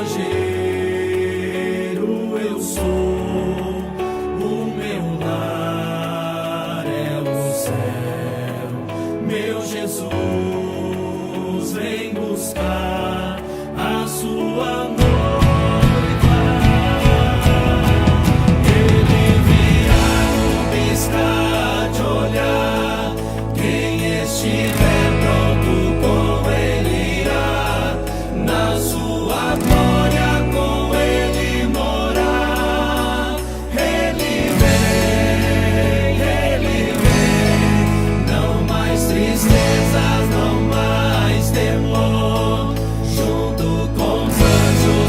estrangeiro eu sou, o meu lar é o céu. Meu Jesus vem buscar a sua noiva. Ele virá no piscar de olhar. Quem estiver pronto com ele irá, na sua glória com ele morar. Ele vem, não mais tristezas, não mais temor. Junto com os anjos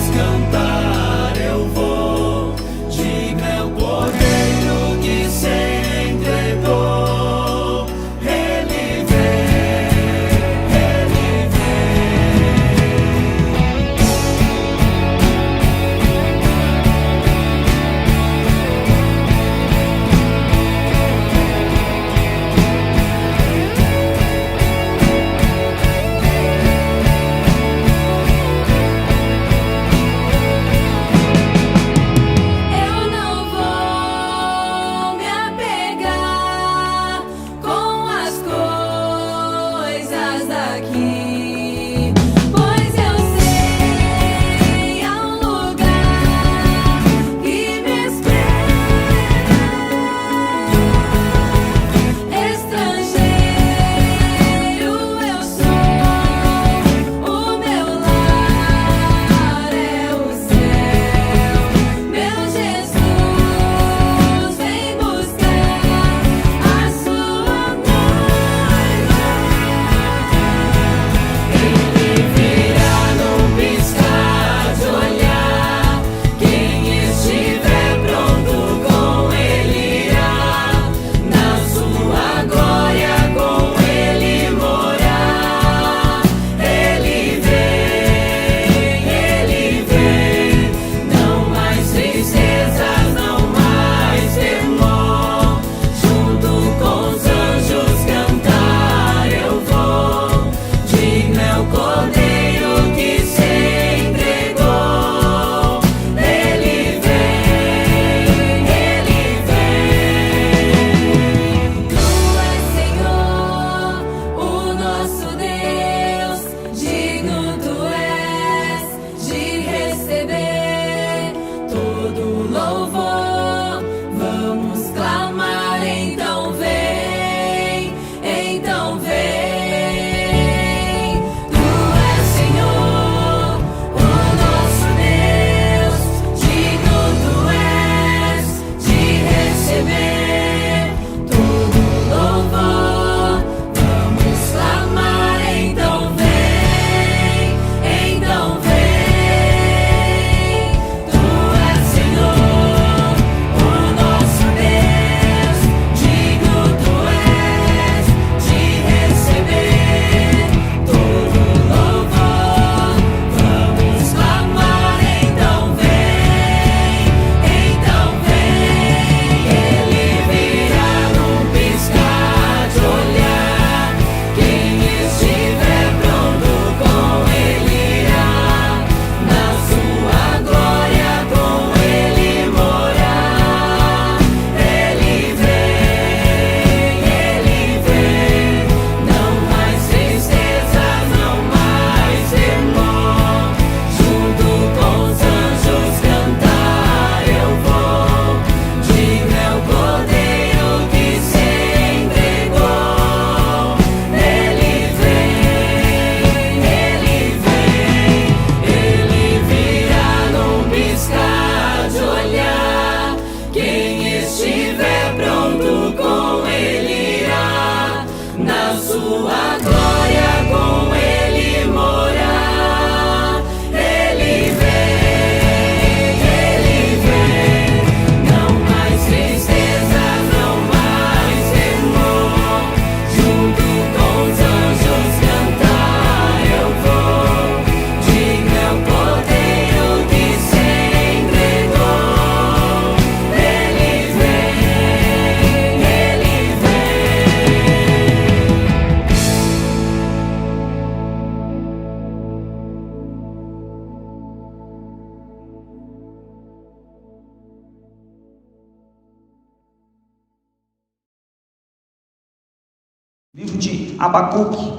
Livro de Abacuque,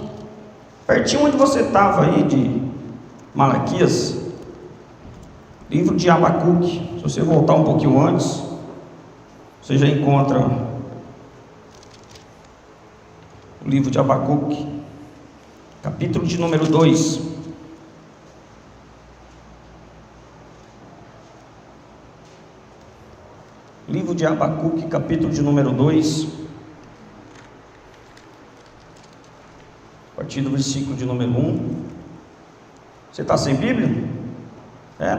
pertinho onde você estava aí de Malaquias. Livro de Abacuque, se você voltar um pouquinho antes, você já encontra o livro de Abacuque, capítulo de número 2. Livro de Abacuque, capítulo de número 2. A partir do versículo de número 1. Você está sem Bíblia?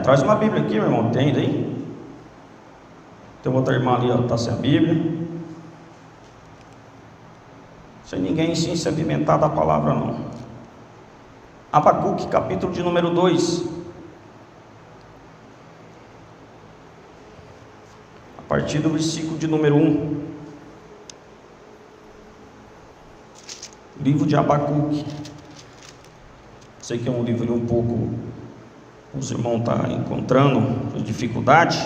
Traz uma Bíblia aqui, meu irmão. Tem daí? Tem outra irmã ali, está sem a Bíblia. Sem ninguém se alimentar da palavra, não. Abacuque, capítulo de número 2. A partir do versículo de número 1. Livro de Abacuque. Sei que é um livro um pouco, os irmãos estão encontrando dificuldade,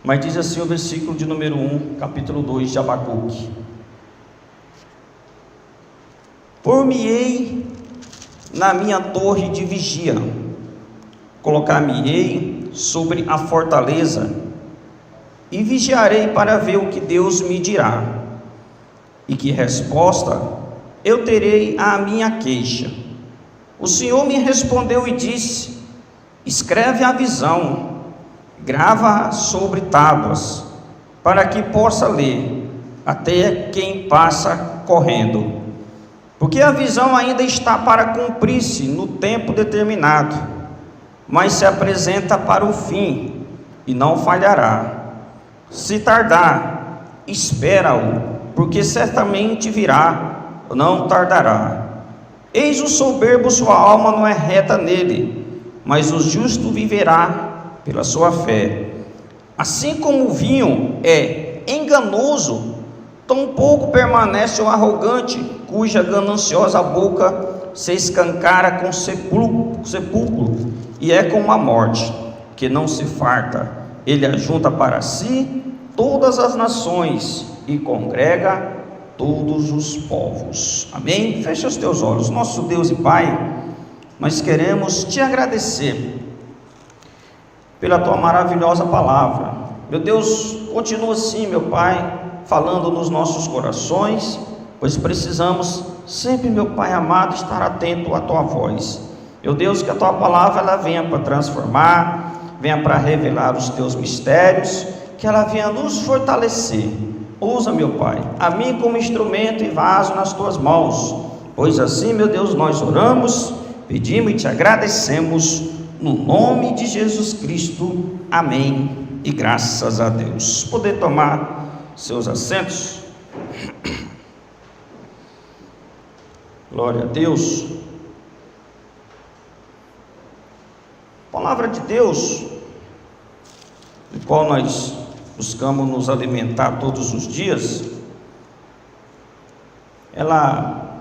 mas diz assim o versículo de número 1, capítulo 2 de Abacuque: Por-me-ei na minha torre de vigia, colocar-me-ei sobre a fortaleza, e vigiarei para ver o que Deus me dirá, e que resposta eu terei à minha queixa. O Senhor me respondeu e disse: escreve a visão, grava-a sobre tábuas, para que possa ler até quem passa correndo. Porque a visão ainda está para cumprir-se no tempo determinado, mas se apresenta para o fim e não falhará. Se tardar, espera-o, porque certamente virá, não tardará. Eis o soberbo, sua alma não é reta nele, mas o justo viverá pela sua fé. Assim como o vinho é enganoso, tão pouco permanece o arrogante, cuja gananciosa boca se escancara com sepulcro, e é como a morte, que não se farta. Ele ajunta para si todas as nações e congrega todos os povos. Amém? Fecha os teus olhos. Nosso Deus e Pai, nós queremos te agradecer pela tua maravilhosa palavra. Meu Deus, continua assim, meu Pai, falando nos nossos corações, pois precisamos sempre, meu Pai amado, estar atento à tua voz. Meu Deus, que a tua palavra ela venha para transformar, venha para revelar os teus mistérios, que ela venha nos fortalecer. Usa, meu Pai, a mim como instrumento e vaso nas tuas mãos, pois assim, meu Deus, nós oramos, pedimos e te agradecemos, no nome de Jesus Cristo, amém, e graças a Deus. Poder tomar seus assentos. Glória a Deus. Palavra de Deus, do qual nós buscamos nos alimentar todos os dias, ela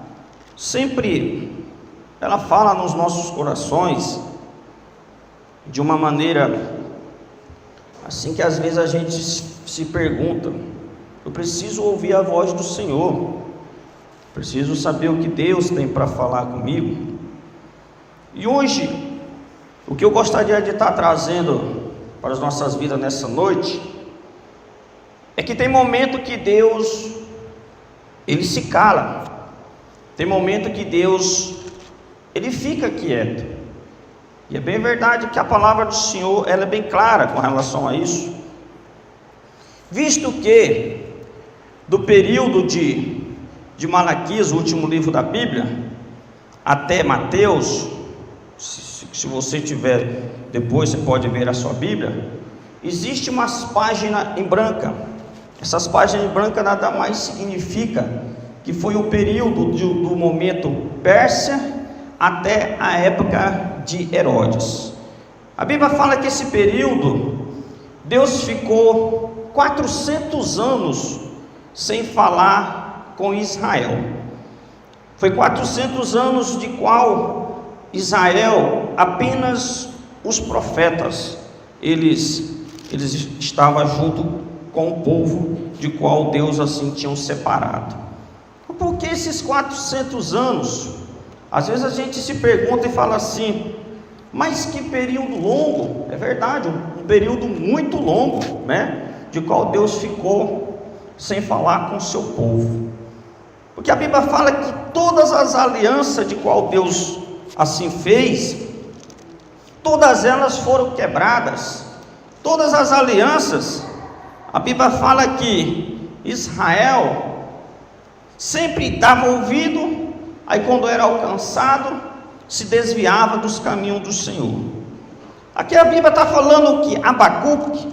fala nos nossos corações de uma maneira assim que às vezes a gente se pergunta: eu preciso ouvir a voz do Senhor, preciso saber o que Deus tem para falar comigo. E hoje, o que eu gostaria de estar trazendo para as nossas vidas nessa noite é que tem momento que Deus, Ele se cala, tem momento que Deus, Ele fica quieto, e é bem verdade que a palavra do Senhor, ela é bem clara com relação a isso, visto que, do período de Malaquias, o último livro da Bíblia, até Mateus, se você tiver, depois você pode ver a sua Bíblia, existe umas páginas em branca. Essas páginas em branca nada mais significa que foi o período do momento Pérsia até a época de Herodes. A Bíblia fala que esse período, Deus ficou 400 anos sem falar com Israel. Foi 400 anos de qual Israel, apenas os profetas, eles estavam junto com o povo de qual Deus assim tinha separado. por que esses 400 anos? Às vezes a gente se pergunta e fala assim, mas que período longo? É verdade, um período muito longo, né? De qual Deus ficou sem falar com o seu povo. Porque a Bíblia fala que todas as alianças de qual Deus assim fez, todas elas foram quebradas. Todas as alianças, a Bíblia fala que Israel sempre dava ouvido, aí quando era alcançado, se desviava dos caminhos do Senhor. Aqui a Bíblia está falando que Abacuque,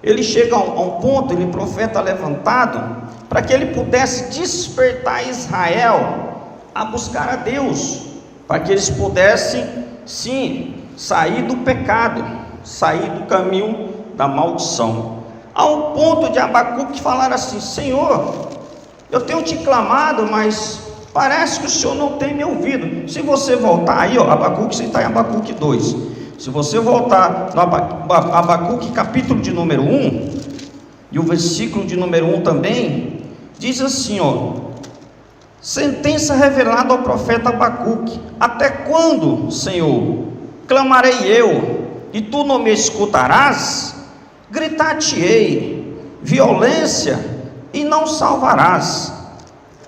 ele chega a um ponto, ele profeta levantado, para que ele pudesse despertar Israel a buscar a Deus, para que eles pudessem, sim, sair do pecado, sair do caminho da maldição. Há um ponto de Abacuque falar assim, Senhor, eu tenho te clamado, mas parece que o Senhor não tem me ouvido. Se você voltar aí, Abacuque, você está em Abacuque 2. Se você voltar no Abacuque capítulo de número 1, e o versículo de número 1 também, diz assim, sentença revelada ao profeta Abacuque, até quando, Senhor, clamarei eu, e tu não me escutarás? Gritar-te-ei, violência, e não salvarás.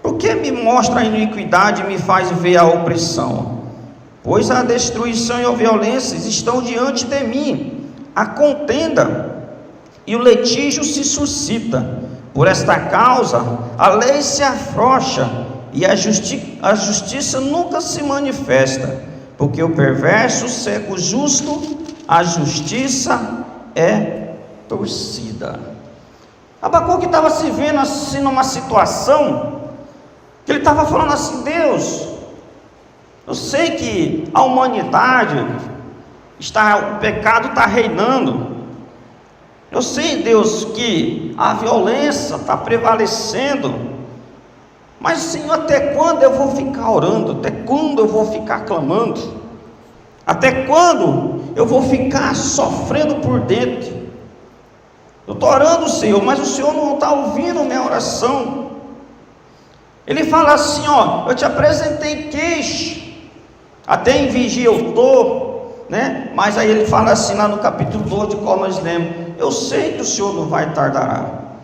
Por que me mostra a iniquidade e me faz ver a opressão? Pois a destruição e a violência estão diante de mim, a contenda e o litígio se suscita. Por esta causa, a lei se afrouxa e a justiça nunca se manifesta, porque o perverso cega o justo, a justiça é torcida. Abacuque estava se vendo assim numa situação que ele estava falando assim, Deus, eu sei que a humanidade o pecado está reinando, eu sei, Deus, que a violência está prevalecendo, mas Senhor, até quando eu vou ficar orando? Até quando eu vou ficar clamando? Até quando eu vou ficar sofrendo por dentro? Eu estou orando, Senhor, mas o Senhor não está ouvindo minha oração. Ele fala assim, eu te apresentei queixa, até em vigia eu estou, né? Mas aí ele fala assim lá no capítulo 2, de qual nós lemos, eu sei que o Senhor não vai tardar,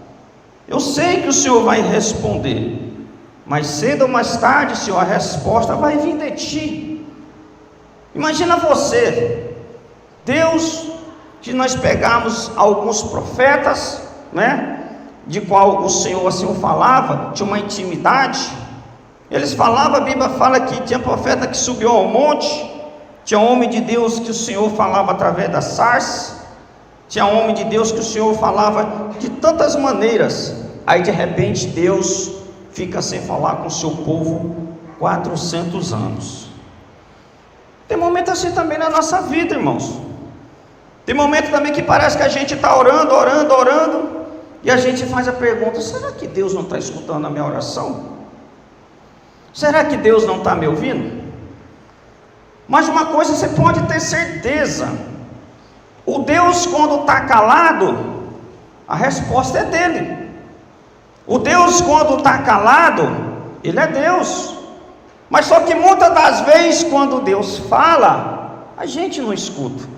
eu sei que o Senhor vai responder, mas cedo ou mais tarde, Senhor, a resposta vai vir de ti. Imagina você, Deus, que nós pegamos alguns profetas, né? De qual o Senhor assim falava, tinha uma intimidade, eles falavam, a Bíblia fala que tinha profeta que subiu ao monte, tinha homem de Deus que o Senhor falava através da sarça, tinha homem de Deus que o Senhor falava de tantas maneiras, aí de repente Deus fica sem falar com o seu povo 400 anos. Tem momento assim também na nossa vida, irmãos. Tem momento também que parece que a gente está orando, e a gente faz a pergunta, será que Deus não está escutando a minha oração? Será que Deus não está me ouvindo? Mas uma coisa você pode ter certeza, o Deus quando está calado, a resposta é dele. O Deus quando está calado, ele é Deus. Mas só que muitas das vezes quando Deus fala, a gente não escuta.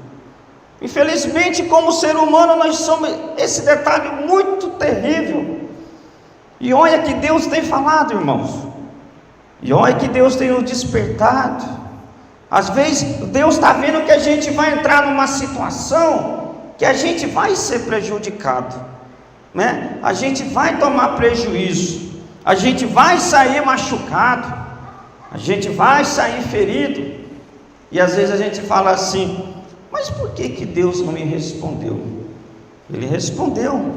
Infelizmente, como ser humano, nós somos esse detalhe muito terrível. E olha que Deus tem falado, irmãos. E olha que Deus tem nos despertado. Às vezes, Deus está vendo que a gente vai entrar numa situação que a gente vai ser prejudicado, né? A gente vai tomar prejuízo. A gente vai sair machucado. A gente vai sair ferido. E às vezes a gente fala assim, mas por que Deus não me respondeu? Ele respondeu,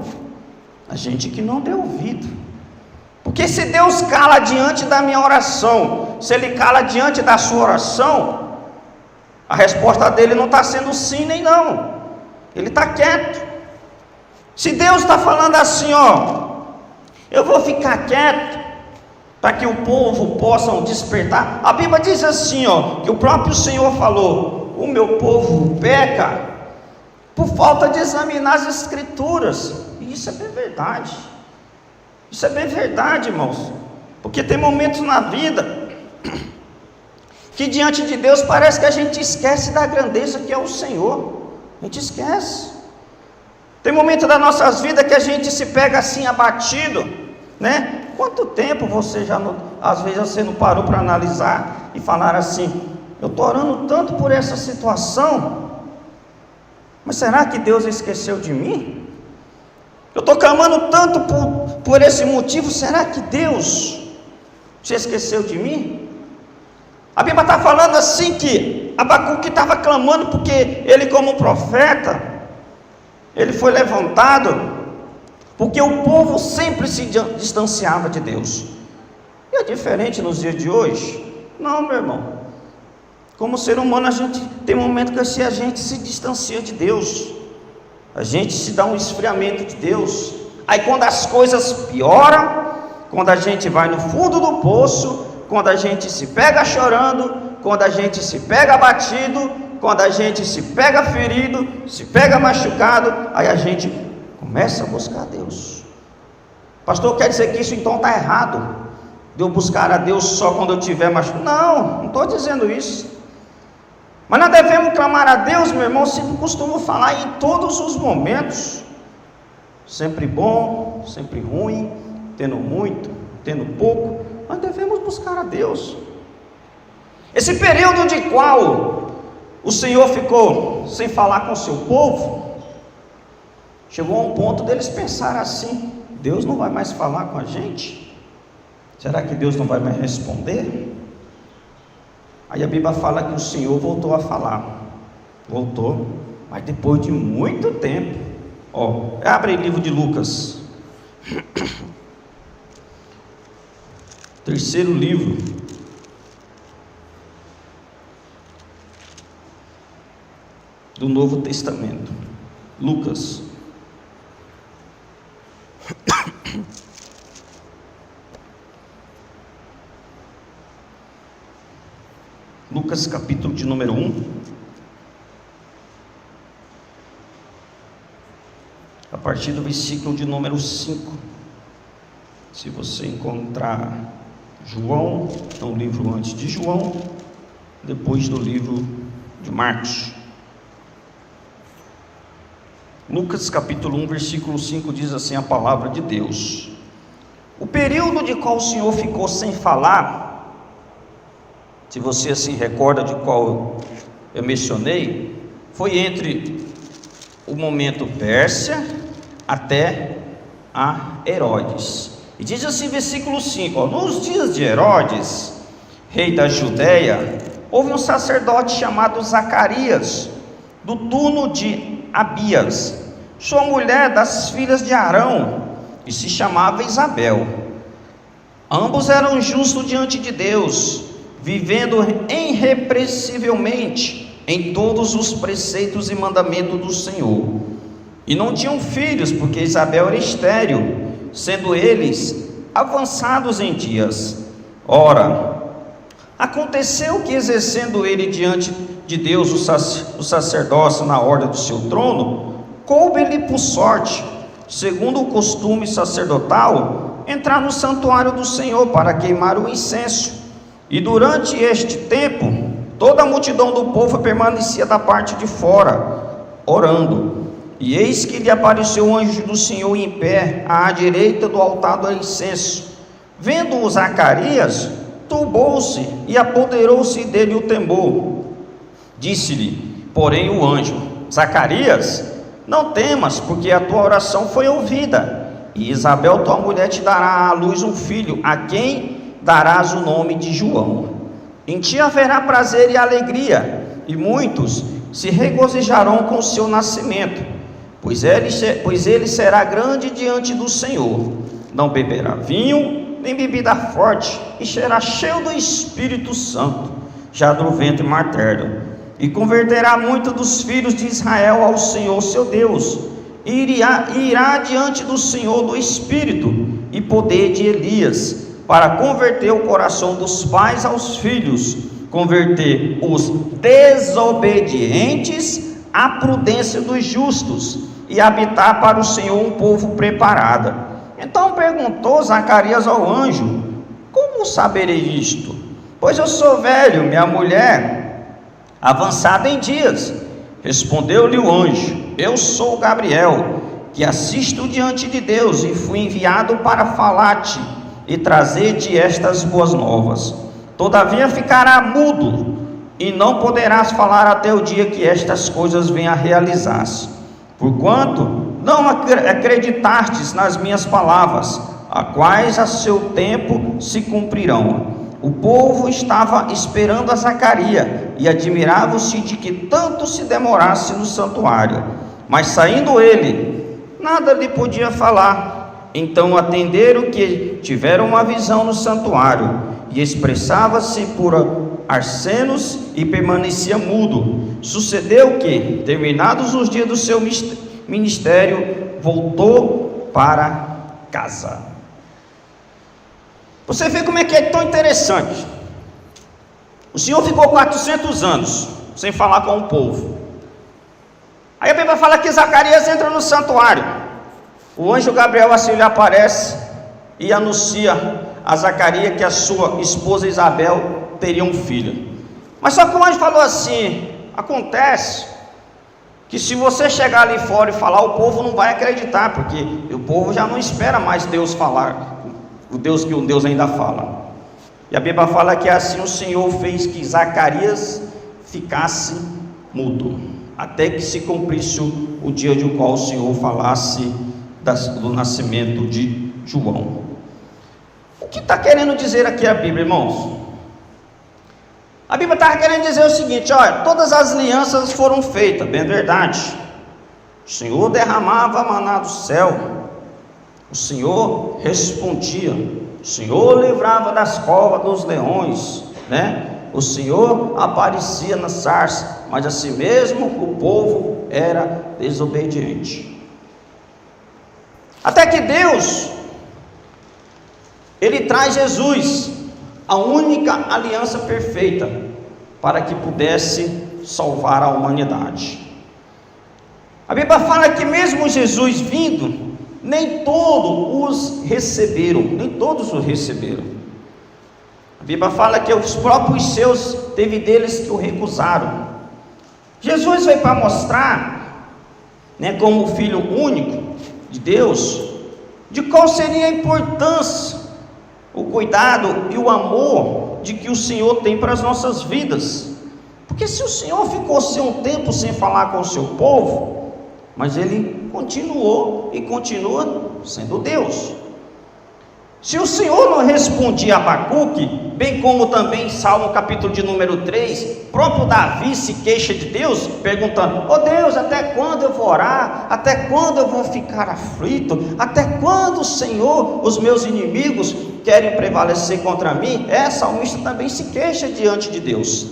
a gente que não deu ouvido. Porque se Deus cala diante da minha oração, se Ele cala diante da sua oração, a resposta dele não está sendo sim nem não, Ele está quieto. Se Deus está falando assim, eu vou ficar quieto, para que o povo possa despertar. A Bíblia diz assim, que o próprio Senhor falou, o meu povo peca por falta de examinar as Escrituras. E isso é bem verdade. Isso é bem verdade, irmãos. Porque tem momentos na vida que diante de Deus parece que a gente esquece da grandeza que é o Senhor. A gente esquece. Tem momentos das nossas vidas que a gente se pega assim abatido, né? Quanto tempo você já não, às vezes você não parou para analisar e falar assim: eu estou orando tanto por essa situação, mas será que Deus esqueceu de mim? Eu estou clamando tanto por esse motivo, será que Deus se esqueceu de mim? A Bíblia está falando assim que Abacuque estava clamando porque ele, como profeta, ele foi levantado porque o povo sempre se distanciava de Deus. E é diferente nos dias de hoje? Não, meu irmão. Como ser humano, a gente tem momento que a gente se distancia de Deus, a gente se dá um esfriamento de Deus. Aí quando as coisas pioram, quando a gente vai no fundo do poço, quando a gente se pega chorando, quando a gente se pega abatido, quando a gente se pega ferido, se pega machucado, aí a gente começa a buscar Deus. Pastor, quer dizer que isso então está errado, de eu buscar a Deus só quando eu estiver machucado? Não estou dizendo isso. Mas nós devemos clamar a Deus, meu irmão, sempre costumo falar, em todos os momentos, sempre bom, sempre ruim, tendo muito, tendo pouco, nós devemos buscar a Deus. Esse período de qual o Senhor ficou sem falar com o seu povo, chegou a um ponto deles pensar assim: Deus não vai mais falar com a gente? Será que Deus não vai mais responder? Aí a Bíblia fala que o Senhor voltou a falar. Voltou, mas depois de muito tempo. Abre aí o livro de Lucas. Terceiro livro. Do Novo Testamento. Lucas. Lucas capítulo de número 1, a partir do versículo de número 5. Se você encontrar João, é um livro antes de João, depois do livro de Marcos. Lucas capítulo 1, versículo 5 diz assim a palavra de Deus: o período de qual o Senhor ficou sem falar, se você se recorda de qual eu mencionei, foi entre o momento Pérsia até a Herodes. E diz assim, versículo 5, nos dias de Herodes, rei da Judéia, houve um sacerdote chamado Zacarias, do turno de Abias, sua mulher das filhas de Arão, e se chamava Isabel. Ambos eram justos diante de Deus, vivendo irrepreensivelmente em todos os preceitos e mandamentos do Senhor. E não tinham filhos, porque Isabel era estéril, sendo eles avançados em dias. Ora, aconteceu que, exercendo ele diante de Deus o sacerdócio na ordem do seu trono, coube-lhe por sorte, segundo o costume sacerdotal, entrar no santuário do Senhor para queimar o incenso. E durante este tempo, toda a multidão do povo permanecia da parte de fora, orando. E eis que lhe apareceu o anjo do Senhor em pé, à direita do altar do incenso. Vendo-o Zacarias, turbou-se e apoderou-se dele o temor. Disse-lhe, porém, o anjo: Zacarias, não temas, porque a tua oração foi ouvida, e Isabel, tua mulher, te dará à luz um filho, a quem darás o nome de João. Em ti haverá prazer e alegria, e muitos se regozijarão com o seu nascimento, pois ele será grande diante do Senhor. Não beberá vinho, nem bebida forte, e será cheio do Espírito Santo, já do ventre materno, e converterá muitos dos filhos de Israel ao Senhor seu Deus, e irá diante do Senhor do Espírito e poder de Elias, para converter o coração dos pais aos filhos, converter os desobedientes à prudência dos justos, e habitar para o Senhor um povo preparado. Então perguntou Zacarias ao anjo: com como saberei isto? Pois eu sou velho, minha mulher avançada em dias. Respondeu-lhe o anjo: eu sou Gabriel, que assisto diante de Deus, e fui enviado para falar-te e trazer-te estas boas novas. Todavia ficará mudo, e não poderás falar até o dia que estas coisas venham a realizar-se, porquanto não acreditastes nas minhas palavras, a quais a seu tempo se cumprirão. O povo estava esperando a Zacarias, e admirava-se de que tanto se demorasse no santuário. Mas saindo ele, nada lhe podia falar. Então atenderam que tiveram uma visão no santuário, e expressava-se por acenos e permanecia mudo. Sucedeu que, terminados os dias do seu ministério, voltou para casa. Você vê como é que é tão interessante. O Senhor ficou 400 anos sem falar com o povo. Aí a Bíblia fala que Zacarias entra no santuário. O anjo Gabriel assim lhe aparece e anuncia a Zacarias que a sua esposa Isabel teria um filho. Mas só que o anjo falou assim: acontece que se você chegar ali fora e falar, o povo não vai acreditar, porque o povo já não espera mais Deus falar, o Deus que o Deus ainda fala. E a Bíblia fala que assim o Senhor fez que Zacarias ficasse mudo, até que se cumprisse o dia de qual o Senhor falasse do nascimento de João. O que está querendo dizer aqui a Bíblia, irmãos? A Bíblia está querendo dizer o seguinte: olha, todas as alianças foram feitas, bem verdade. O Senhor derramava maná do céu, o Senhor respondia, o Senhor livrava das covas dos leões, né? O Senhor aparecia na sarça, mas assim mesmo o povo era desobediente. Até que Deus, Ele traz Jesus, a única aliança perfeita, para que pudesse salvar a humanidade. A Bíblia fala que mesmo Jesus vindo, nem todos os receberam. A Bíblia fala que os próprios seus, teve deles que o recusaram. Jesus veio para mostrar, né, como o Filho único de Deus, de qual seria a importância, o cuidado e o amor de que o Senhor tem para as nossas vidas. Porque se o Senhor ficou um tempo sem falar com o seu povo, mas Ele continuou e continua sendo Deus. Se o Senhor não respondia a Abacuque, bem como também em Salmo capítulo de número 3, próprio Davi se queixa de Deus, perguntando: ó Deus, até quando eu vou orar? Até quando eu vou ficar aflito? Até quando, Senhor, os meus inimigos querem prevalecer contra mim? Salmista também se queixa diante de Deus.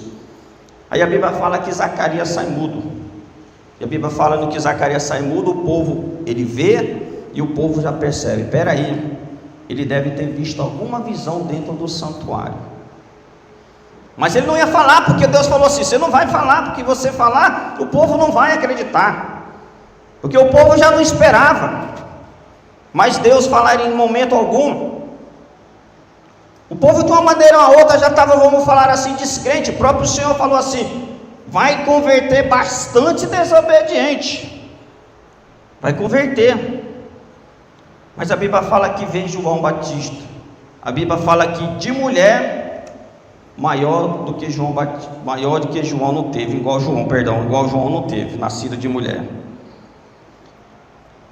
Aí a Bíblia fala que Zacarias sai mudo. E a Bíblia fala no que Zacarias sai mudo, o povo, ele vê e o povo já percebe: espera aí, ele deve ter visto alguma visão dentro do santuário. Mas ele não ia falar, porque Deus falou assim: você não vai falar, porque você falar, o povo não vai acreditar, porque o povo já não esperava. Mas Deus falaria em momento algum. O povo de uma maneira ou outra já estava, vamos falar assim, descrente. O próprio Senhor falou assim: vai converter bastante desobediente, vai converter. Mas a Bíblia fala que veio João Batista. A Bíblia fala que de mulher maior do que João não teve, igual João não teve, nascida de mulher.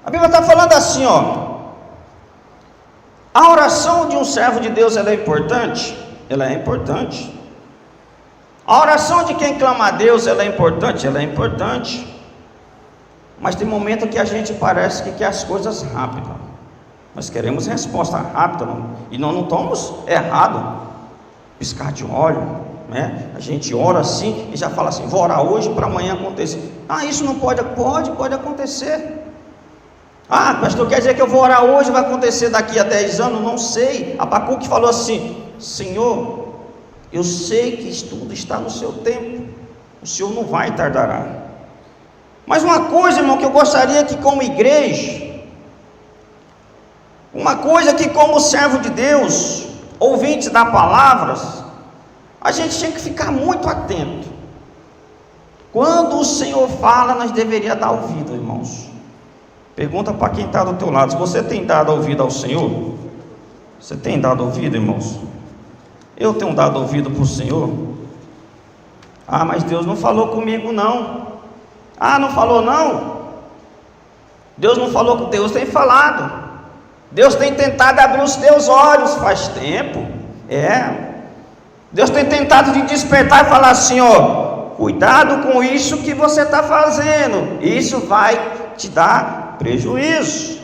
A Bíblia está falando assim, ó: a oração de um servo de Deus, ela é importante? Ela é importante. A oração de quem clama a Deus, ela é importante? Ela é importante. Mas tem momento que a gente parece que quer as coisas rápidas. Nós queremos resposta rápida, e nós não estamos errados. Piscar de olho, né? A gente ora assim e já fala assim: vou orar hoje para amanhã acontecer. Isso não pode acontecer. Pastor, quer dizer que eu vou orar hoje, vai acontecer daqui a 10 anos? Não sei. Abacuque falou assim: Senhor, eu sei que tudo está no seu tempo, o Senhor não vai tardar. Mas uma coisa, irmão, que eu gostaria que como igreja, uma coisa que como servo de Deus, ouvintes da palavra, a gente tinha que ficar muito atento. Quando o Senhor fala, nós deveríamos dar ouvido, irmãos. Pergunta para quem está do teu lado: se você tem dado ouvido ao Senhor? Você tem dado ouvido, irmãos? Eu tenho dado ouvido para o Senhor? Ah, mas Deus não falou comigo não. Ah, não falou não? Deus não falou, Deus tem falado. Deus tem tentado abrir os teus olhos faz tempo. Deus tem tentado te despertar e falar assim: ó, cuidado com isso que você está fazendo, isso vai te dar prejuízo.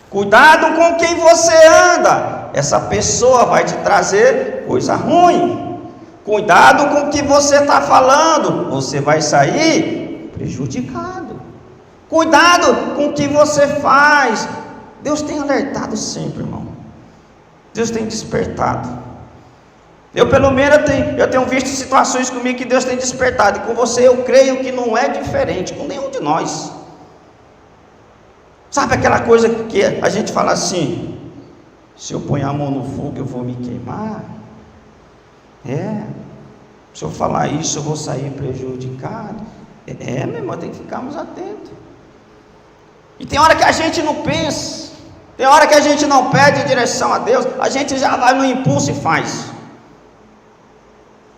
Cuidado com quem você anda, essa pessoa vai te trazer coisa ruim. Cuidado com o que você está falando, você vai sair prejudicado. Cuidado com o que você faz. Deus tem alertado sempre, irmão. Deus tem despertado. Eu pelo menos tenho visto situações comigo que Deus tem despertado, e com você eu creio que não é diferente com nenhum de nós. Sabe aquela coisa que a gente fala assim: se eu pôr a mão no fogo eu vou me queimar? Se eu falar isso eu vou sair prejudicado. Meu irmão, tem que ficarmos atentos. E tem hora que a gente não pensa, tem hora que a gente não pede direção a Deus, a gente já vai no impulso e faz.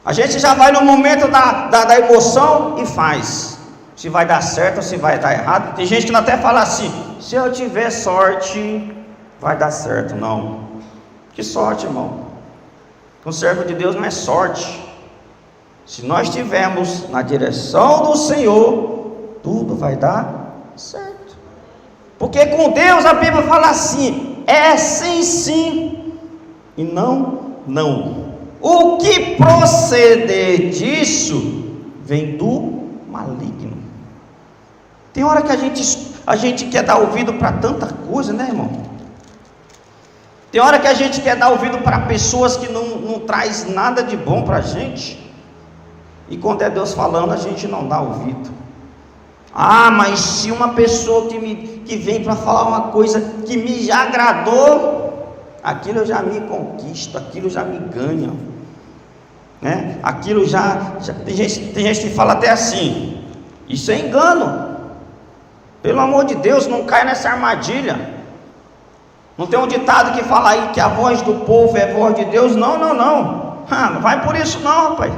A gente já vai no momento da emoção e faz. Se vai dar certo ou se vai dar errado. Tem gente que até fala assim: se eu tiver sorte, vai dar certo. Não. Que sorte, irmão? Com o servo de Deus não é sorte. Se nós estivermos na direção do Senhor, tudo vai dar certo. Porque com Deus a Bíblia fala assim: é sim, sim, e não, não. O que proceder disso vem do maligno. Tem hora que a gente quer dar ouvido para tanta coisa, né, irmão? Tem hora que a gente quer dar ouvido para pessoas que não traz nada de bom para a gente. E quando é Deus falando, a gente não dá ouvido. Ah, mas se uma pessoa que vem para falar uma coisa que me já agradou, aquilo já me conquista, aquilo já me ganha, né? Aquilo já tem gente que fala até assim: isso é engano. Pelo amor de Deus, não cai nessa armadilha. Não tem um ditado que fala aí que a voz do povo é a voz de Deus? Não. Não vai por isso não, rapaz.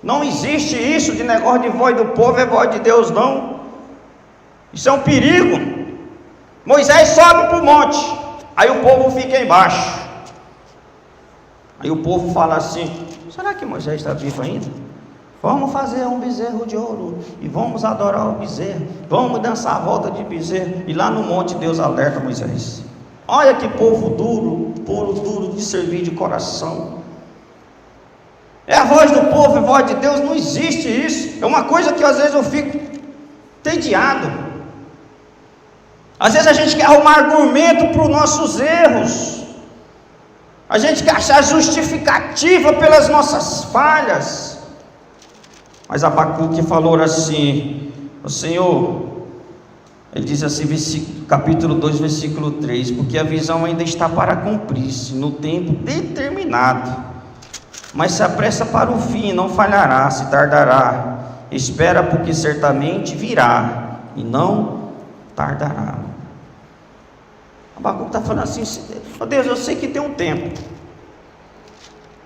Não existe isso de negócio de voz do povo é voz de Deus, não. Isso é um perigo. Moisés sobe para o monte, aí o povo fica embaixo. Aí o povo fala assim: será que Moisés está vivo ainda? Vamos fazer um bezerro de ouro e vamos adorar o bezerro, vamos dançar a volta de bezerro. E lá no monte Deus alerta Moisés: olha que povo duro, povo duro de servir de coração. É a voz do povo e voz de Deus? Não existe isso. É uma coisa que às vezes eu fico entediado. Às vezes a gente quer arrumar argumento para os nossos erros, a gente quer achar justificativa pelas nossas falhas. Mas Abacuque falou assim: o Senhor, ele diz assim, capítulo 2, versículo 3: porque a visão ainda está para cumprir-se no tempo determinado, mas se apressa para o fim, não falhará, se tardará, espera, porque certamente virá, e não tardará. Abacuque está falando assim: oh Deus, eu sei que tem um tempo.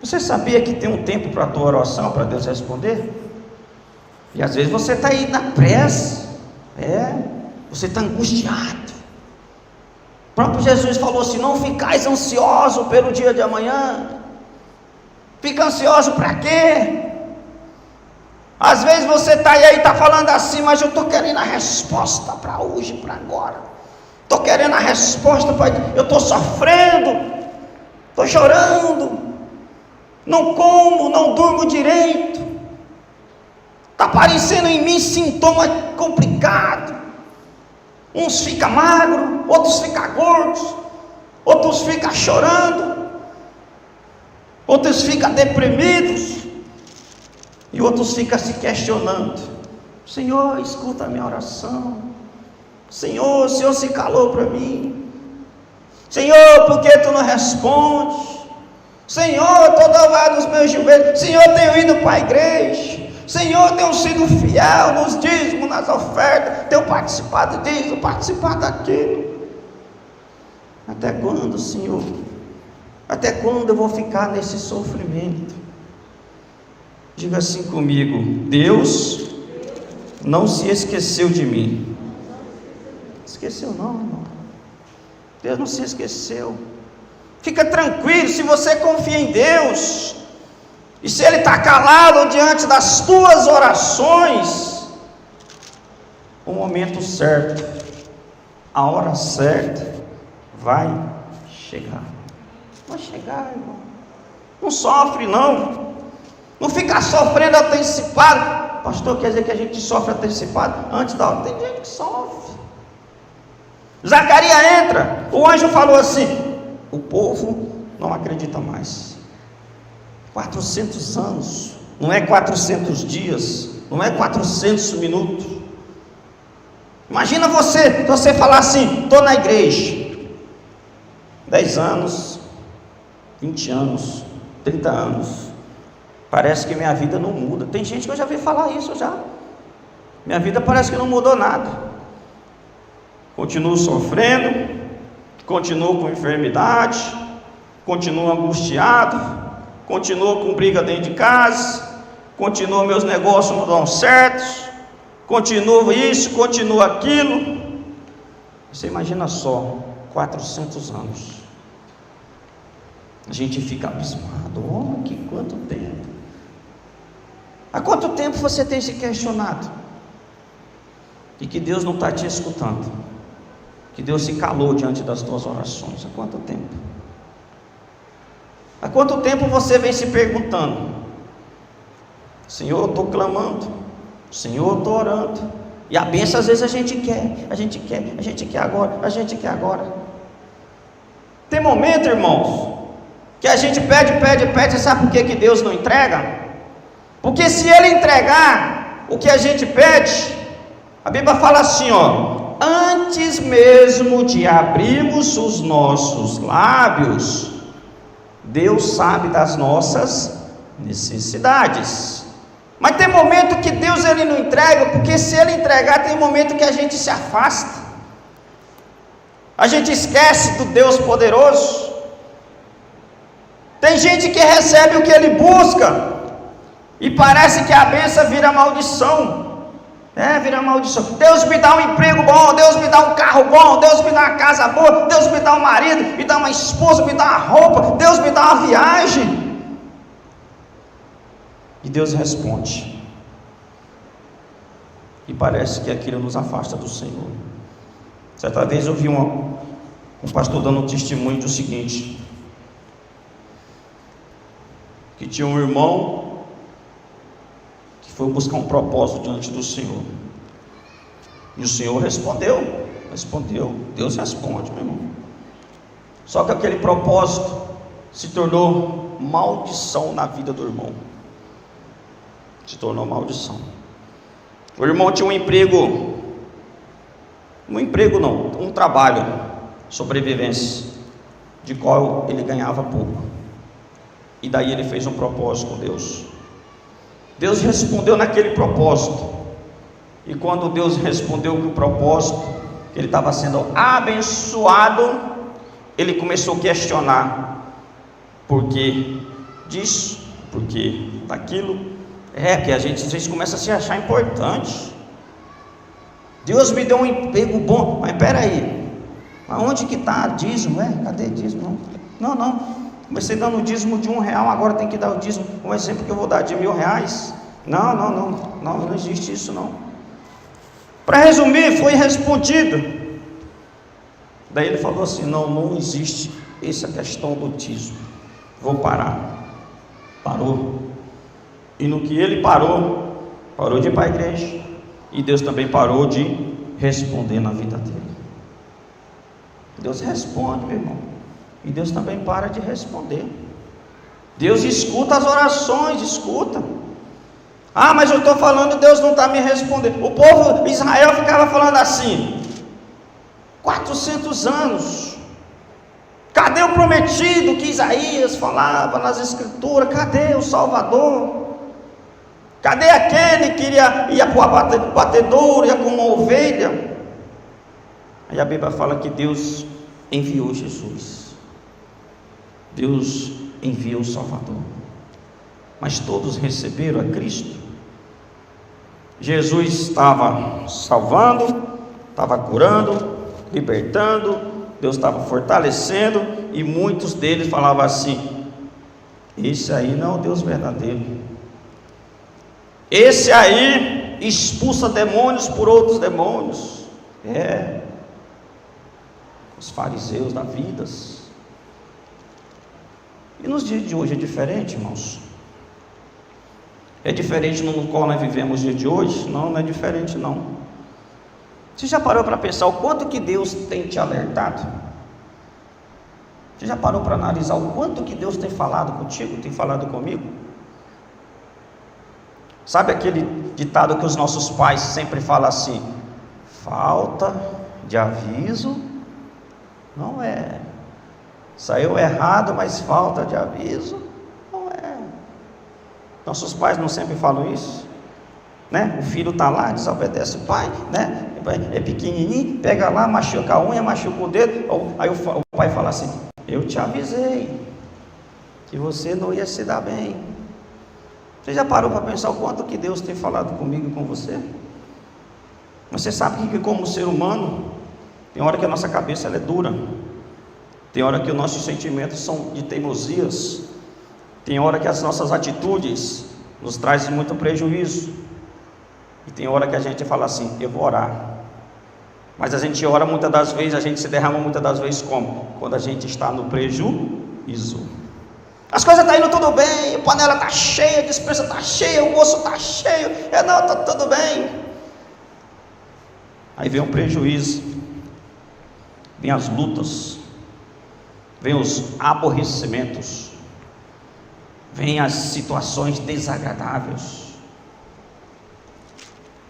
Você sabia que tem um tempo para a tua oração, para Deus responder? E às vezes você está aí na pressa, você está angustiado. O próprio Jesus falou assim: não ficais ansioso pelo dia de amanhã. Fica ansioso para quê? Às vezes você está aí, está falando assim: mas eu estou querendo a resposta para hoje, para agora. Estou querendo a resposta para... eu estou sofrendo, estou chorando, não como, não durmo direito. Está aparecendo em mim sintoma complicado. Uns ficam magros, outros ficam gordos, outros ficam chorando, outros ficam deprimidos, e outros ficam se questionando: Senhor, escuta a minha oração. Senhor, o Senhor se calou para mim. Senhor, por que tu não respondes? Senhor, eu estou dobrado nos meus joelhos. Senhor, eu tenho ido para a igreja. Senhor, eu tenho sido fiel nos dízimos, nas ofertas. Tenho participado disso, participado daquilo. Até quando, Senhor? Até quando eu vou ficar nesse sofrimento? Diga assim comigo: Deus não se esqueceu de mim. Esqueceu não, irmão. Deus não se esqueceu. Fica tranquilo, se você confia em Deus, e se Ele está calado diante das tuas orações, o momento certo, a hora certa, vai chegar. Vai chegar, irmão. Não sofre não. Não fica sofrendo antecipado. Pastor, quer dizer que a gente sofre antecipado antes da hora? Tem gente que sofre. Zacarias entra, o anjo falou assim: o povo não acredita mais. 400 anos, não é 400 dias, não é 400 minutos. Imagina você falar assim: estou na igreja 10 anos, 20 anos, 30 anos, parece que minha vida não muda. Tem gente que eu já vi falar isso já. Minha vida parece que não mudou nada. Continuo sofrendo, continuo com enfermidade, continuo angustiado, continuo com briga dentro de casa, continuo meus negócios não dão certo, continuo isso, continuo aquilo. Você imagina só, 400 anos. A gente fica abismado. Oh, que quanto tempo. Há quanto tempo você tem se questionado? E que Deus não está te escutando, que Deus se calou diante das tuas orações. Há quanto tempo? Há quanto tempo você vem se perguntando: Senhor, eu estou clamando, Senhor, eu estou orando, e a bênção às vezes a gente quer agora. Tem momento, irmãos, que a gente pede, sabe por que Deus não entrega? Porque se Ele entregar o que a gente pede, a Bíblia fala assim, ó: antes mesmo de abrirmos os nossos lábios, Deus sabe das nossas necessidades. Mas tem momento que Deus Ele não entrega, porque se Ele entregar, tem momento que a gente se afasta, a gente esquece do Deus poderoso. Tem gente que recebe o que ele busca, e parece que a bênção vira maldição. Vira maldição. Deus me dá um emprego bom, Deus me dá um carro bom, Deus me dá uma casa boa, Deus me dá um marido, me dá uma esposa, me dá uma roupa, Deus me dá uma viagem. E Deus responde, e parece que aquilo nos afasta do Senhor. Certa vez eu vi um pastor dando um testemunho do seguinte: que tinha um irmão que foi buscar um propósito diante do Senhor, e o Senhor respondeu. Deus responde, meu irmão. Só que aquele propósito se tornou maldição na vida do irmão. Se tornou maldição. O irmão tinha um trabalho, sobrevivência, de qual ele ganhava pouco. E daí ele fez um propósito com Deus. Deus respondeu naquele propósito. E quando Deus respondeu que o propósito, que ele estava sendo abençoado, ele começou a questionar: por que disso? Por que daquilo? Que a gente às vezes começa a se achar importante. Deus me deu um emprego bom, mas peraí, aonde que está dízimo? Cadê dízimo? Não. Comecei dando o dízimo de R$1, agora tem que dar o dízimo, um exemplo que eu vou dar de R$1.000. Não existe isso não. Para resumir, foi respondido. Daí ele falou assim: não existe essa questão do dízimo, vou parar. Parou. E no que ele parou de ir para a igreja, e Deus também parou de responder na vida dele. Deus responde, meu irmão, e Deus também para de responder. Deus escuta as orações, escuta. Mas eu estou falando, Deus não está me respondendo. O povo de Israel ficava falando assim: 400 anos, Cadê o prometido que Isaías falava nas escrituras? Cadê o Salvador? Cadê aquele que ia para o batedouro, ia como uma ovelha? Aí a Bíblia fala que Deus enviou Jesus. Deus enviou o Salvador. Mas todos receberam a Cristo. Jesus estava salvando, estava curando, libertando, Deus estava fortalecendo, e muitos deles falavam assim: esse aí não é o Deus verdadeiro, esse aí expulsa demônios por outros demônios. Os fariseus da vida. E nos dias de hoje é diferente, irmãos? É diferente no qual nós vivemos o dia de hoje? Não, não é diferente não. Você já parou para pensar o quanto que Deus tem te alertado? Você já parou para analisar o quanto que Deus tem falado contigo, tem falado comigo? Sabe aquele ditado que os nossos pais sempre falam assim: falta de aviso não é. Saiu errado, mas falta de aviso não é. Nossos pais não sempre falam isso, né? O filho está lá, desobedece o pai, né? É pequenininho, pega lá, machuca a unha, machuca o dedo. Aí o pai fala assim: eu te avisei que você não ia se dar bem. Você já parou para pensar o quanto que Deus tem falado comigo e com você? Você sabe que como ser humano, tem hora que a nossa cabeça ela é dura, tem hora que os nossos sentimentos são de teimosias, tem hora que as nossas atitudes nos trazem muito prejuízo, e tem hora que a gente fala assim: eu vou orar. Mas a gente ora muitas das vezes, a gente se derrama muitas das vezes como? Quando a gente está no prejuízo. As coisas estão indo tudo bem, a panela está cheia, a despensa está cheia, o moço está cheio, não, está tudo bem. Aí vem o prejuízo, vem as lutas, vem os aborrecimentos, vem as situações desagradáveis.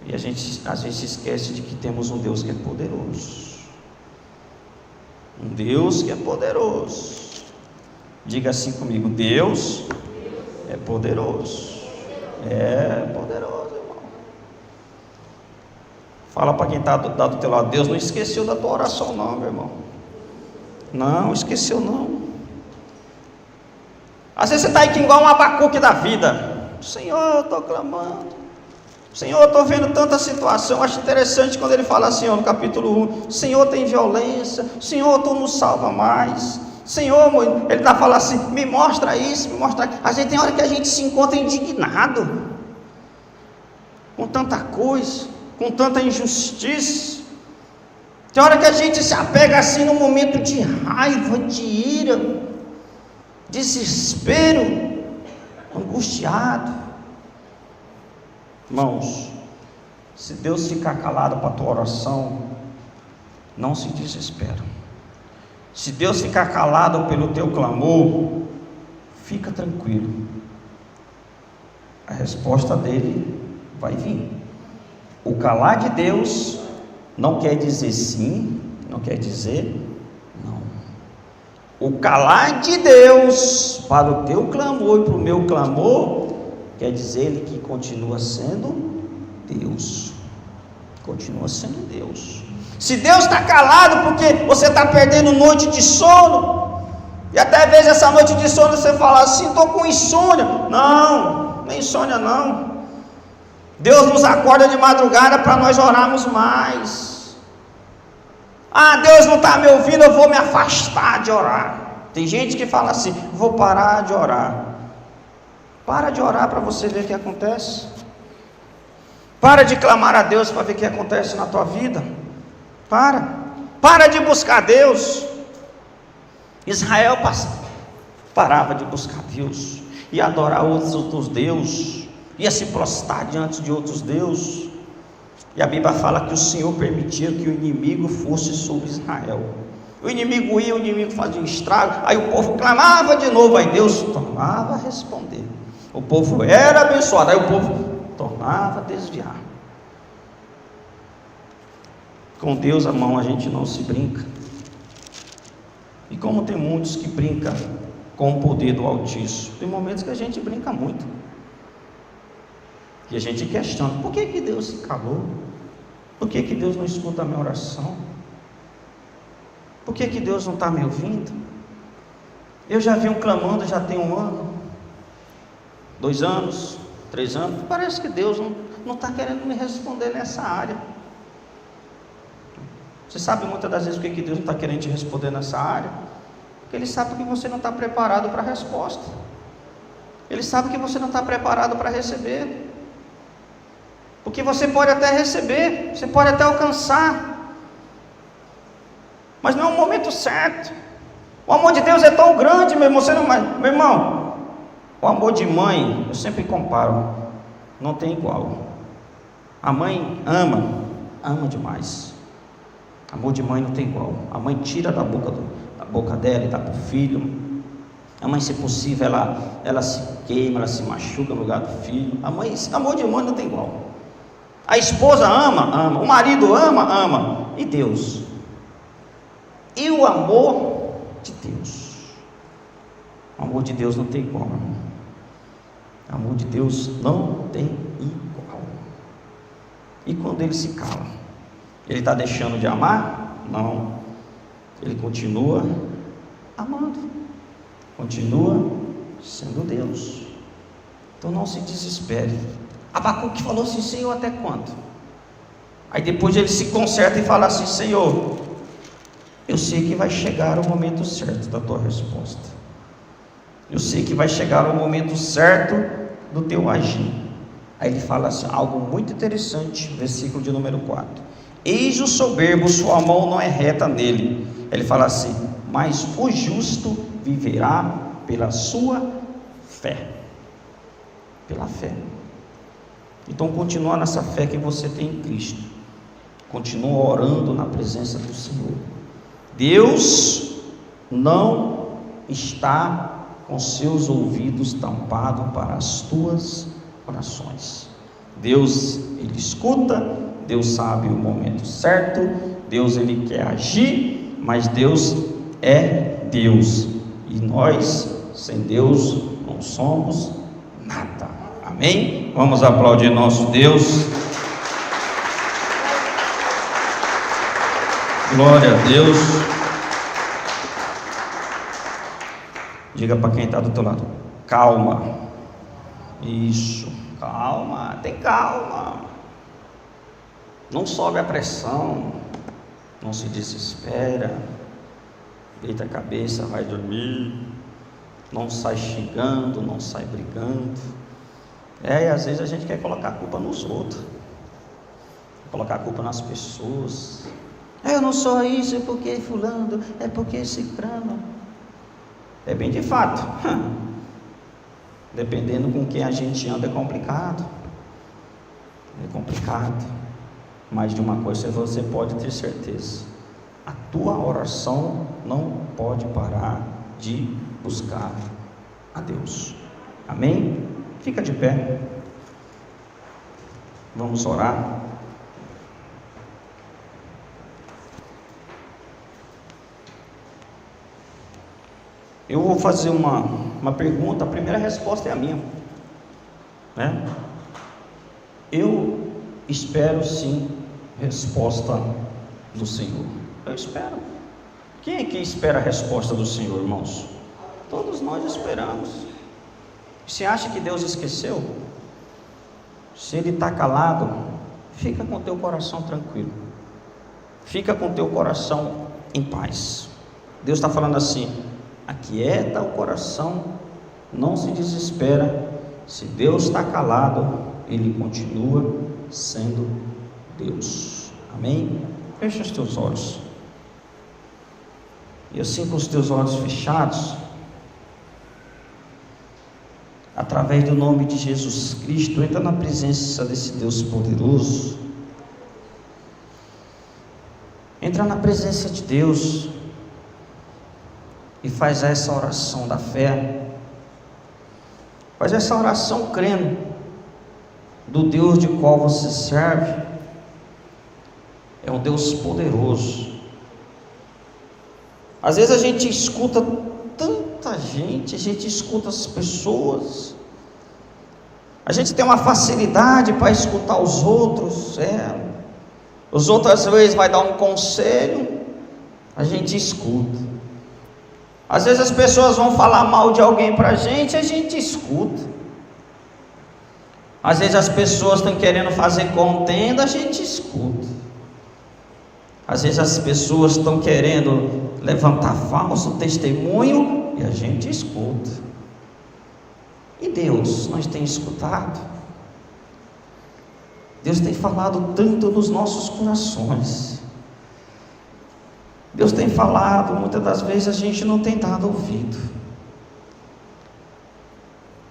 E a gente às vezes se esquece de que temos um Deus que é poderoso. Um Deus que é poderoso. Diga assim comigo: Deus é poderoso. É poderoso, irmão. Fala para quem está do teu lado: Deus não esqueceu da tua oração não, meu irmão. Não esqueceu não. Às vezes você está aqui igual um Abacuque da vida: Senhor, eu estou clamando, Senhor, eu estou vendo tanta situação. Acho interessante quando ele fala assim, no capítulo 1: Senhor, tem violência, Senhor, tu nos salva mais, Senhor, ele está falando assim: me mostra isso, me mostra aquilo. A gente tem hora que a gente se encontra indignado com tanta coisa, com tanta injustiça. Tem hora que a gente se apega assim num momento de raiva, de ira, desespero, angustiado. Irmãos, se Deus ficar calado para a tua oração, não se desespera. Se Deus ficar calado pelo teu clamor, fica tranquilo, a resposta dele vai vir. O calar de Deus não quer dizer sim, não quer dizer não. O calar de Deus para o teu clamor e para o meu clamor quer dizer ele que continua sendo Deus. Continua sendo Deus. Se Deus está calado porque você está perdendo noite de sono, e até às vezes essa noite de sono você fala assim: estou com insônia. Não, nem insônia não. Deus nos acorda de madrugada para nós orarmos mais. Ah, Deus não está me ouvindo, eu vou me afastar de orar. Tem gente que fala assim: vou parar de orar. Para de orar para você ver o que acontece. Para de clamar a Deus para ver o que acontece na tua vida. Para de buscar Deus. Israel parava de buscar Deus, ia adorar outros deuses, ia se prostrar diante de outros deuses. E a Bíblia fala que o Senhor permitia que o inimigo fosse sobre Israel. O inimigo ia, o inimigo fazia um estrago, aí o povo clamava de novo, aí Deus tornava a responder. O povo era abençoado, aí o povo tornava a desviar. Com Deus, irmão, a gente não se brinca. E como tem muitos que brincam com o poder do Altíssimo, tem momentos que a gente brinca muito, que a gente questiona: por que Deus se calou? Por que Deus não escuta a minha oração? Por que Deus não está me ouvindo? Eu já venho clamando, já tem 1 ano, 2 anos, 3 anos, parece que Deus não está querendo me responder nessa área. Você sabe muitas das vezes por que Deus não está querendo te responder nessa área? Porque Ele sabe que você não está preparado para a resposta. Ele sabe que você não está preparado para receber. Porque você pode até receber, você pode até alcançar, mas não é o momento certo. O amor de Deus é tão grande, meu irmão, meu irmão, o amor de mãe, eu sempre comparo, não tem igual. A mãe ama demais. Amor de mãe não tem igual. A mãe tira da boca dela e dá para o filho. A mãe, se possível, ela se queima, ela se machuca no lugar do filho. Amor de mãe não tem igual. A esposa ama, o marido ama, e Deus? E o amor de Deus? O amor de Deus não tem igual, irmão. O amor de Deus não tem igual. E quando Ele se cala, Ele está deixando de amar? Não. Ele continua amando, continua sendo Deus. Então não se desespere. Abacuque falou assim: Senhor, até quando? Aí depois ele se conserta e fala assim: Senhor, eu sei que vai chegar o momento certo da tua resposta. Eu sei que vai chegar o momento certo do teu agir. Aí ele fala assim, algo muito interessante, versículo de número 4. Eis o soberbo, sua mão não é reta nele. Ele fala assim: mas o justo viverá pela sua fé. Pela fé. Então continua nessa fé que você tem em Cristo. Continua orando na presença do Senhor. Deus não está com seus ouvidos tampados para as tuas orações. Deus, Ele escuta. Deus sabe o momento certo. Deus, Ele quer agir. Mas Deus é Deus. E nós, sem Deus, não somos nada. Amém? Vamos aplaudir nosso Deus. Glória a Deus. Diga para quem está do teu lado: calma. Isso, calma, tem calma. Não sobe a pressão, não se desespera, deita a cabeça, vai dormir, não sai xingando, não sai brigando. E às vezes a gente quer colocar a culpa nos outros, colocar a culpa nas pessoas. Eu não sou isso, é porque fulano, é porque cicrano. É bem de fato. Dependendo com quem a gente anda é complicado. É complicado. Mas de uma coisa você pode ter certeza: a tua oração não pode parar de buscar a Deus. Amém? Fica de pé. Vamos orar. Eu vou fazer uma pergunta. A primeira resposta é a minha, né? Eu espero sim resposta do Senhor. Eu espero. Quem aqui espera a resposta do Senhor, irmãos? Todos nós esperamos. Você acha que Deus esqueceu? Se Ele está calado, fica com teu coração tranquilo, fica com teu coração em paz. Deus está falando assim: aquieta o coração, não se desespera. Se Deus está calado, Ele continua sendo Deus. Amém? Fecha os teus olhos. E assim, com os teus olhos fechados, através do nome de Jesus Cristo, entra na presença desse Deus poderoso. Entra na presença de Deus e faz essa oração da fé. Faz essa oração crendo do Deus de qual você serve. É um Deus poderoso. Às vezes a gente escuta tanta gente, a gente escuta as pessoas, a gente tem uma facilidade para escutar os outros, os outros às vezes vai dar um conselho, a gente escuta. Às vezes as pessoas vão falar mal de alguém para a gente escuta. Às vezes as pessoas estão querendo fazer contenda, a gente escuta. Às vezes as pessoas estão querendo levantar falso testemunho e a gente escuta. E Deus, nós temos escutado? Deus tem falado tanto nos nossos corações. Deus tem falado, muitas das vezes a gente não tem dado ouvido.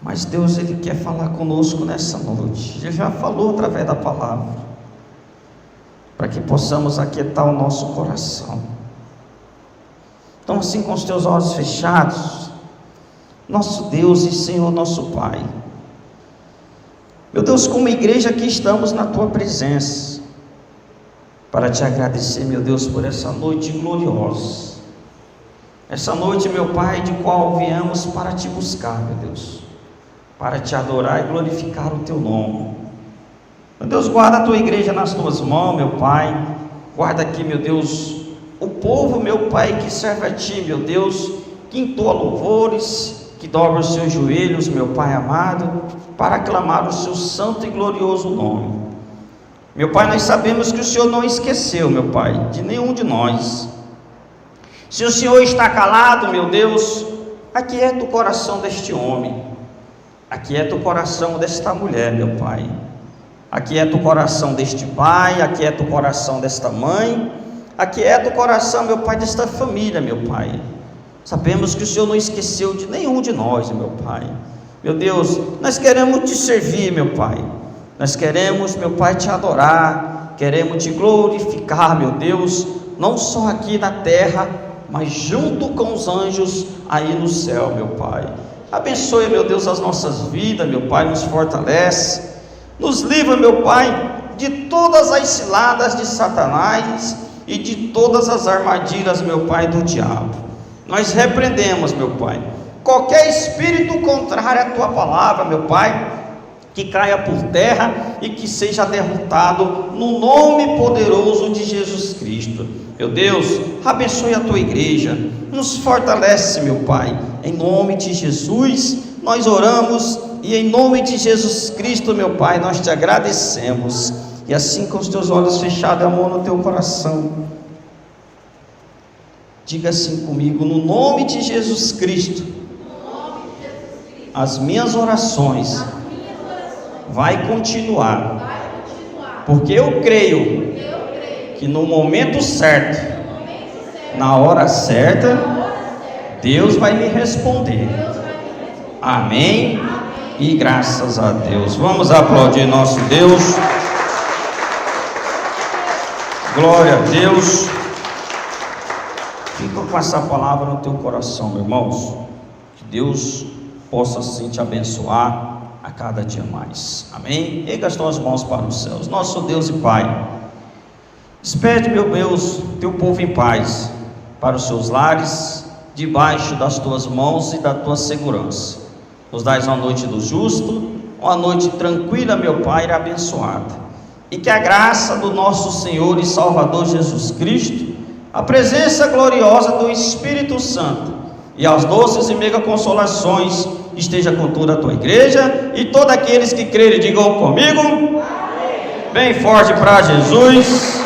Mas Deus, Ele quer falar conosco nessa noite. Ele já falou através da palavra, para que possamos aquietar o nosso coração. Então, assim, com os teus olhos fechados, nosso Deus e Senhor, nosso Pai, meu Deus, como igreja aqui estamos na Tua presença, para Te agradecer, meu Deus, por essa noite gloriosa, essa noite, meu Pai, de qual viemos para Te buscar, meu Deus, para Te adorar e glorificar o Teu nome. Meu Deus, guarda a Tua igreja nas Tuas mãos, meu Pai, guarda aqui, meu Deus, o povo, meu Pai, que serve a Ti, meu Deus, que entoa louvores, que dobra os seus joelhos, meu Pai amado, para aclamar o Seu santo e glorioso nome. Meu Pai, nós sabemos que o Senhor não esqueceu, meu Pai, de nenhum de nós. Se o Senhor está calado, meu Deus, aquieta o coração deste homem, aquieta o coração desta mulher, meu Pai, aquieta o coração deste pai, aquieta o coração desta mãe, aquieta o coração, meu Pai, desta família, meu Pai. Sabemos que o Senhor não esqueceu de nenhum de nós, meu Pai. Meu Deus, nós queremos Te servir, meu Pai. Nós queremos, meu Pai, Te adorar, queremos Te glorificar, meu Deus, não só aqui na terra, mas junto com os anjos aí no céu, meu Pai. Abençoe, meu Deus, as nossas vidas, meu Pai, nos fortalece, nos livra, meu Pai, de todas as ciladas de Satanás e de todas as armadilhas, meu Pai, do diabo. Nós repreendemos, meu Pai, qualquer espírito contrário à Tua palavra, meu Pai, que caia por terra e que seja derrotado no nome poderoso de Jesus Cristo. Meu Deus, abençoe a Tua igreja, nos fortalece, meu Pai, em nome de Jesus nós oramos e em nome de Jesus Cristo, meu Pai, nós Te agradecemos. E assim, com os teus olhos fechados, amor no teu coração, diga assim comigo: no nome de Jesus Cristo, as minhas orações vai continuar, porque eu creio que no momento certo, na hora certa, Deus vai me responder. Amém? E graças a Deus. Vamos aplaudir nosso Deus. Glória a Deus. Fica com essa palavra no teu coração, meus irmãos. Que Deus possa assim te abençoar a cada dia mais. Amém? Erga as tuas mãos para os céus. Nosso Deus e Pai, despede, meu Deus, teu povo em paz para os seus lares, debaixo das tuas mãos e da tua segurança. Nos dás uma noite do justo, uma noite tranquila, meu Pai, e abençoada. E que a graça do nosso Senhor e Salvador Jesus Cristo, a presença gloriosa do Espírito Santo e as doces e mega consolações esteja com toda a tua igreja e todos aqueles que crerem digam comigo. Amém. Bem forte para Jesus.